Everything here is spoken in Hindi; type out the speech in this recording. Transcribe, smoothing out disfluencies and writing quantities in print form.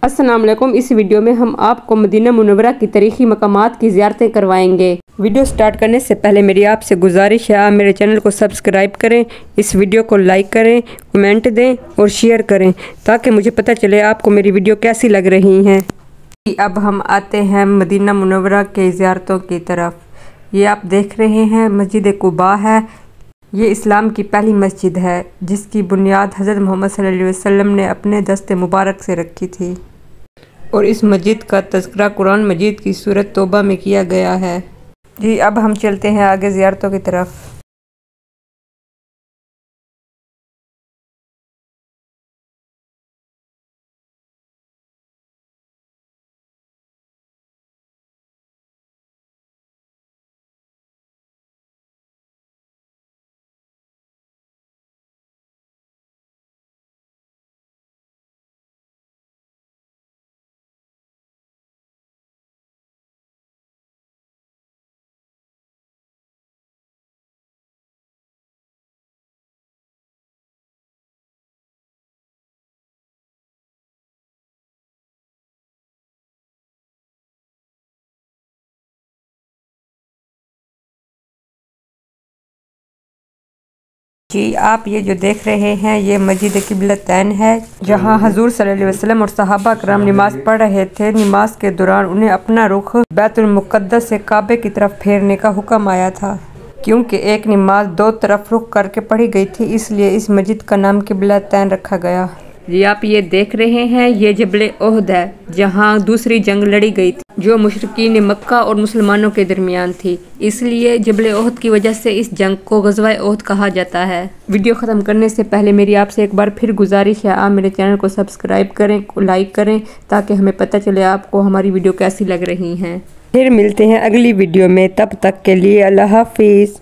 अस्सलाम वालेकुम। इस वीडियो में हम आपको मदीना मुनव्वरा की तारीखी मकामात की ज़ियारतें करवाएंगे। वीडियो स्टार्ट करने से पहले मेरी आपसे गुजारिश है, आप मेरे चैनल को सब्सक्राइब करें, इस वीडियो को लाइक करें, कमेंट दें और शेयर करें ताकि मुझे पता चले आपको मेरी वीडियो कैसी लग रही हैं। अब हम आते हैं मदीना मुनव्वरा के ज़ियारतों की तरफ। ये आप देख रहे हैं मस्जिद कुबा है। ये इस्लाम की पहली मस्जिद है जिसकी बुनियाद हज़रत मोहम्मद सल्लल्लाहु अलैहि वसल्लम ने अपने दस्ते मुबारक से रखी थी और इस मस्जिद का तज़किरा कुरान मजीद की सूरत तौबा में किया गया है। जी अब हम चलते हैं आगे ज़ियारतों की तरफ। जी आप ये जो देख रहे हैं ये मस्जिद किबलतैन है, जहाँ हजूर सल्लल्लाहु अलैहि वसल्लम और सहाबा कराम नमाज पढ़ रहे थे। नमाज के दौरान उन्हें अपना रुख बैतुल मुक़द्दस से काबे की तरफ फेरने का हुक्म आया था। क्योंकि एक नमाज दो तरफ रुख करके पढ़ी गई थी, इसलिए इस मस्जिद का नाम किबलतैन रखा गया। जी आप ये देख रहे हैं ये जबल ओहद है, जहाँ दूसरी जंग लड़ी गई थी जो मुशरिकीन मक्का और मुसलमानों के दरमियान थी। इसलिए जबल ओहद की वजह से इस जंग को ग़ज़वा ओहद कहा जाता है। वीडियो ख़त्म करने से पहले मेरी आपसे एक बार फिर गुजारिश है, आप मेरे चैनल को सब्सक्राइब करें, लाइक करें ताकि हमें पता चले आपको हमारी वीडियो कैसी लग रही हैं। फिर मिलते हैं अगली वीडियो में, तब तक के लिए अल्लाह हाफिज़।